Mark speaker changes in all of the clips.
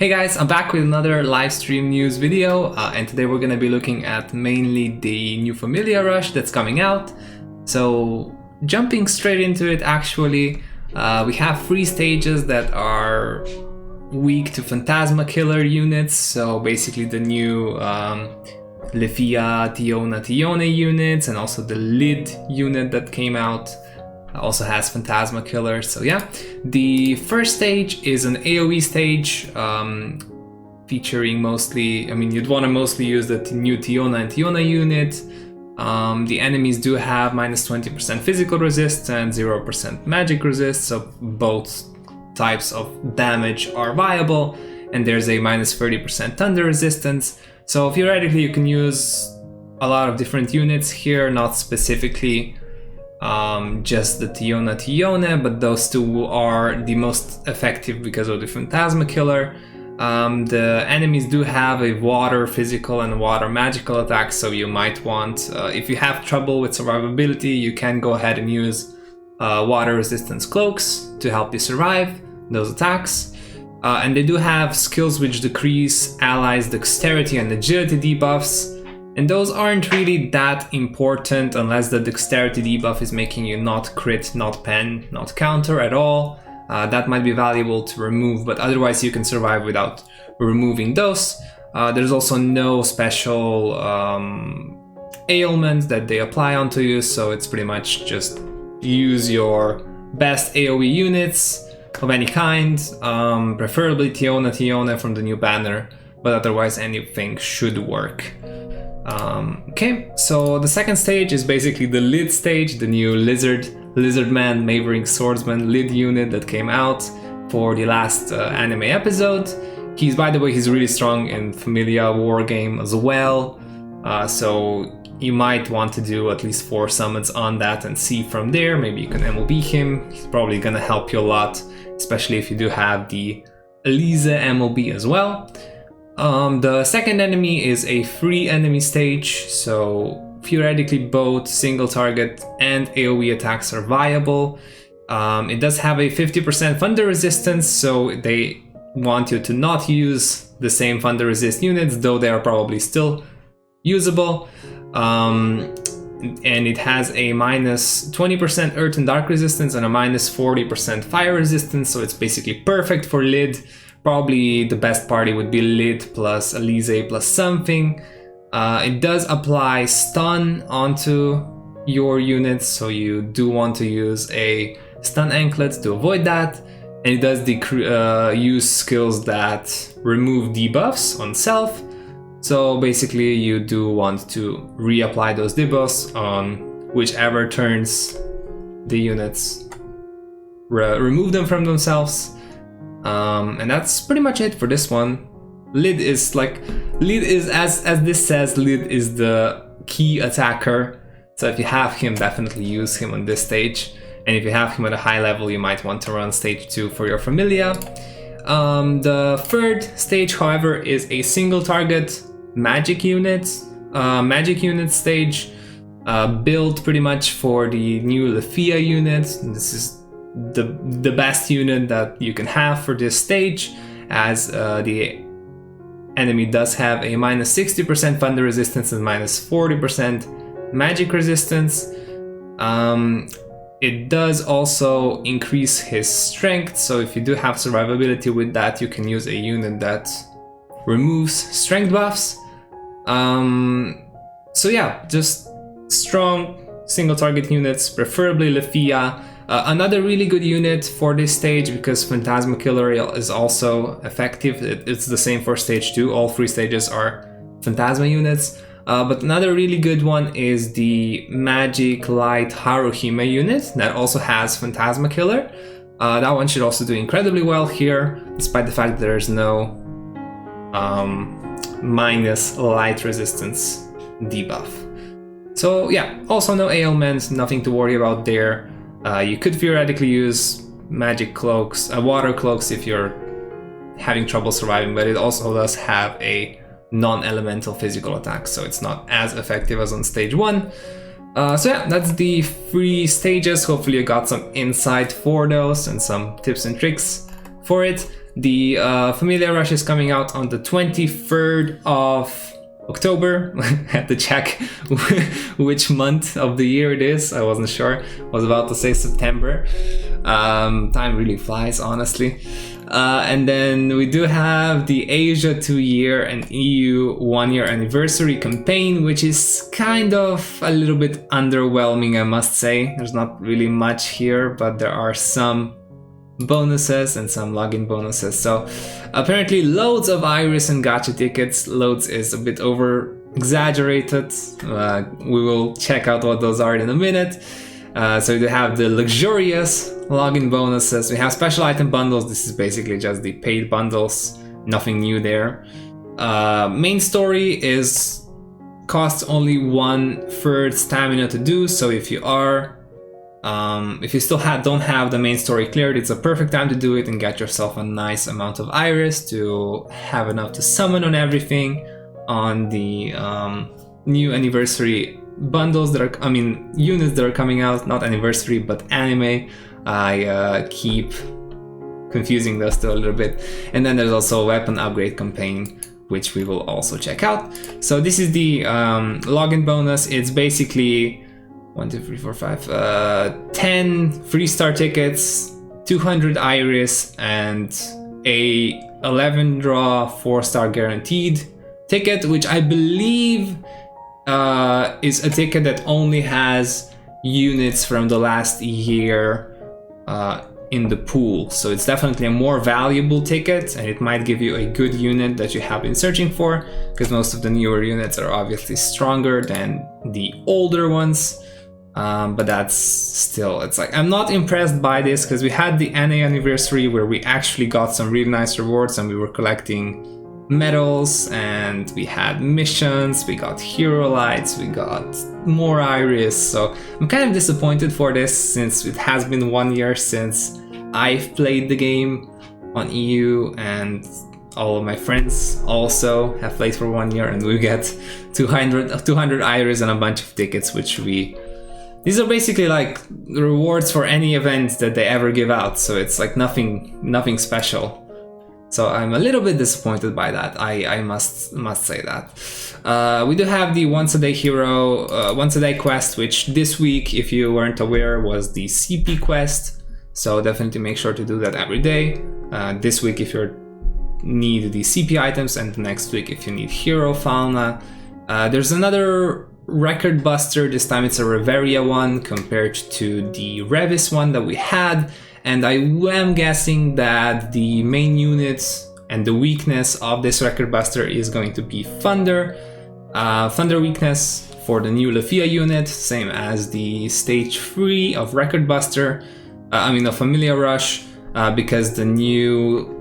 Speaker 1: Hey guys, I'm back with another live stream news video, and today we're going to be looking at mainly the new Familia Rush that's coming out. So jumping straight into it, actually, we have 3 stages that are weak to Phantasma Killer units, so basically the new Tiona and Tione units, and also the Lyd unit that came out also has Phantasma Killer. So yeah, the first stage is an AOE stage, featuring mostly, you'd want to mostly use the new Tiona and Tione unit. The enemies do have minus 20% physical resist and 0% magic resist, so both types of damage are viable, and there's a minus 30% thunder resistance. So theoretically you can use a lot of different units here, not specifically just the Tiona Tione, but those two are the most effective because of the Phantasma Killer. The enemies do have a water physical and water magical attack, so you might want, if you have trouble with survivability, you can go ahead and use water resistance cloaks to help you survive those attacks. And they do have skills which decrease allies' dexterity and agility debuffs. And those aren't really that important unless the dexterity debuff is making you not crit, not pen, not counter at all. That might be valuable to remove, but otherwise you can survive without removing those. There's also no special ailment that they apply onto you, so it's pretty much just use your best AOE units of any kind, preferably Tiona Tione from the new banner, but otherwise anything should work. Okay, so the second stage is basically the Lyd stage, the new Lizardman, Mavering Swordsman Lyd unit that came out for the last anime episode. By the way, he's really strong in Familia War game as well, so you might want to do at least 4 summons on that and see from there. Maybe you can MOB him. He's probably gonna help you a lot, especially if you do have the Elise MOB as well. The second enemy is a free enemy stage, so theoretically both single target and AoE attacks are viable. It does have a 50% thunder resistance, so they want you to not use the same thunder resist units, though they are probably still usable. And it has a minus 20% earth and dark resistance and a minus 40% fire resistance, so it's basically perfect for Lyd. Probably the best party would be Lyd plus Elise plus something. It does apply stun onto your units, so you do want to use a stun anklet to avoid that. And it does use skills that remove debuffs on self. So basically you do want to reapply those debuffs on whichever turns the units remove them from themselves. And that's pretty much it for this one. Lyd is as this says, Lyd is the key attacker. So if you have him, definitely use him on this stage. And if you have him at a high level, you might want to run stage 2 for your Familia. The third stage, however, is a single target magic unit stage, built pretty much for the new Lafia unit. This is the best unit that you can have for this stage, as the enemy does have a minus 60% thunder resistance and minus 40% magic resistance. It does also increase his strength, so if you do have survivability with that, you can use a unit that removes strength buffs. So yeah, just strong single target units, preferably Lafia. Another really good unit for this stage, because Phantasma Killer is also effective. It's the same for stage 2. All 3 stages are Phantasma units. But another really good one is the Magic Light Haruhime unit that also has Phantasma Killer. That one should also do incredibly well here, despite the fact that there's no minus light resistance debuff. So yeah, also no ailments, nothing to worry about there. You could theoretically use magic cloaks, water cloaks if you're having trouble surviving, but it also does have a non-elemental physical attack, so it's not as effective as on stage 1. So yeah, that's the 3 stages. Hopefully you got some insight for those and some tips and tricks for it. The Familia Rush is coming out on the 23rd of October. I had to check which month of the year it is. I wasn't sure. I was about to say September. Time really flies, honestly. And then we do have the Asia 2-year and EU 1-year anniversary campaign, which is kind of a little bit underwhelming, I must say. There's not really much here, but there are some bonuses and some login bonuses. So apparently loads of Iris and gacha tickets. Loads is a bit over exaggerated. We will check out what those are in a minute. So we have the luxurious login bonuses. We have special item bundles. This is basically just the paid bundles. Nothing new there. Main story is costs only 1/3 stamina to do. So if you are if you still don't have the main story cleared, it's a perfect time to do it and get yourself a nice amount of Iris to have enough to summon on everything on the new anniversary bundles that are, units that are coming out, not anniversary, but anime. I keep confusing those two a little bit. And then there's also a weapon upgrade campaign, which we will also check out. So this is the login bonus. It's basically 1, 2, 3, 4, 5, 10 free star tickets, 200 Iris, and a 11 draw 4-star guaranteed ticket, which I believe is a ticket that only has units from the last year in the pool. So it's definitely a more valuable ticket, and it might give you a good unit that you have been searching for, because most of the newer units are obviously stronger than the older ones. But that's still, it's like, I'm not impressed by this, because we had the NA anniversary where we actually got some really nice rewards and we were collecting medals and we had missions, we got hero lights, we got more Iris. So I'm kind of disappointed for this, since it has been 1 year since I've played the game on EU, and all of my friends also have played for 1 year, and we get 200 Iris and a bunch of tickets, which these are basically like rewards for any event that they ever give out, so it's like nothing special. So I'm a little bit disappointed by that. I must say that. We do have the once a day hero, once a day quest, which this week, if you weren't aware, was the CP quest. So definitely make sure to do that every day. This week if you need the CP items, and the next week if you need hero fauna. There's another record buster. This time it's a Reveria one compared to the Revis one that we had, and I am guessing that the main units and the weakness of this record buster is going to be Thunder. Thunder weakness for the new Lafia unit, same as the stage 3 of record buster, of Familia Rush, because the new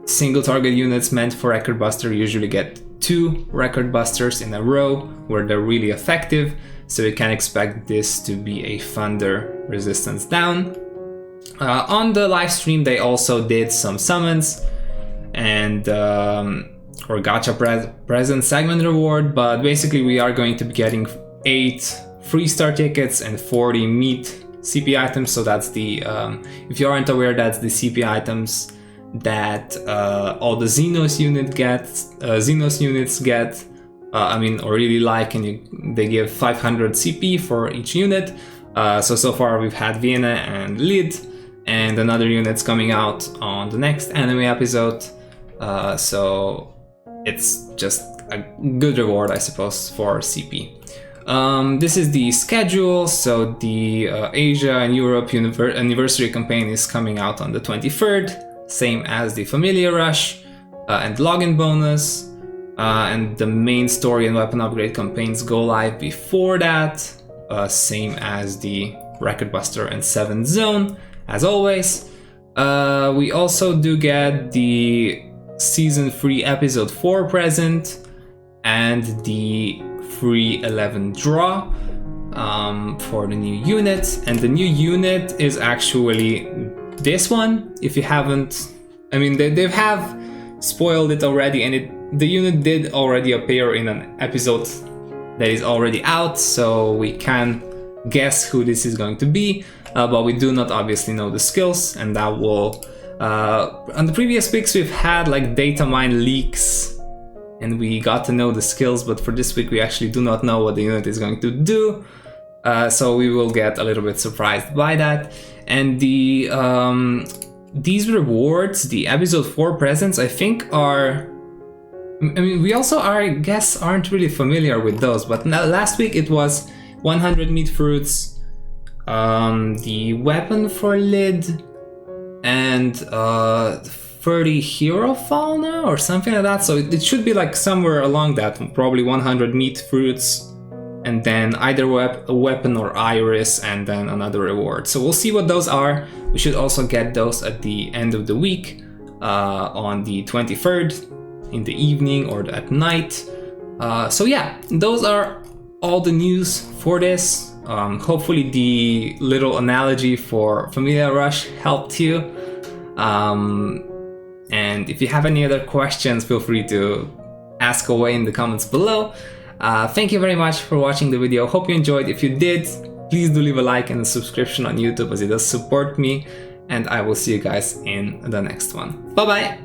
Speaker 1: single target units meant for record buster usually get 2 record busters in a row where they're really effective, so you can expect this to be a Thunder resistance down. On the live stream they also did some summons and or gacha present segment reward, but basically we are going to be getting 8 free star tickets and 40 meat CP items. So that's the if you aren't aware, that's the CP items that all the Xenos units get, or really like, and they give 500 CP for each unit. So far we've had Vienna and Lyd, and another unit's coming out on the next anime episode. So it's just a good reward, I suppose, for CP. This is the schedule. So the Asia and Europe anniversary campaign is coming out on the 23rd. Same as the Familia Rush and login bonus, and the main story and weapon upgrade campaigns go live before that, same as the Record Buster and 7th Zone, as always. We also do get the Season 3 Episode 4 present and the free 11 draw for the new unit, and the new unit is actually this one. If you haven't, they have spoiled it already, and the unit did already appear in an episode that is already out, so we can guess who this is going to be, but we do not obviously know the skills, and that will On the previous weeks we've had like data mine leaks and we got to know the skills, but for this week we actually do not know what the unit is going to do. So we will get a little bit surprised by that. And the these rewards, the episode 4 presents, I think are... I mean, we also are, I guess, aren't really familiar with those, but last week it was 100 meat fruits, the weapon for Lyd, and 30 hero fauna or something like that. So it should be like somewhere along that, probably 100 meat fruits, and then either a weapon or iris, and then another reward. So we'll see what those are. We should also get those at the end of the week, on the 23rd, in the evening or at night. So yeah, those are all the news for this. Hopefully the little analogy for Familia Rush helped you. And if you have any other questions, feel free to ask away in the comments below. Thank you very much for watching the video. Hope you enjoyed. If you did, please do leave a like and a subscription on YouTube, as it does support me. And I will see you guys in the next one. Bye bye!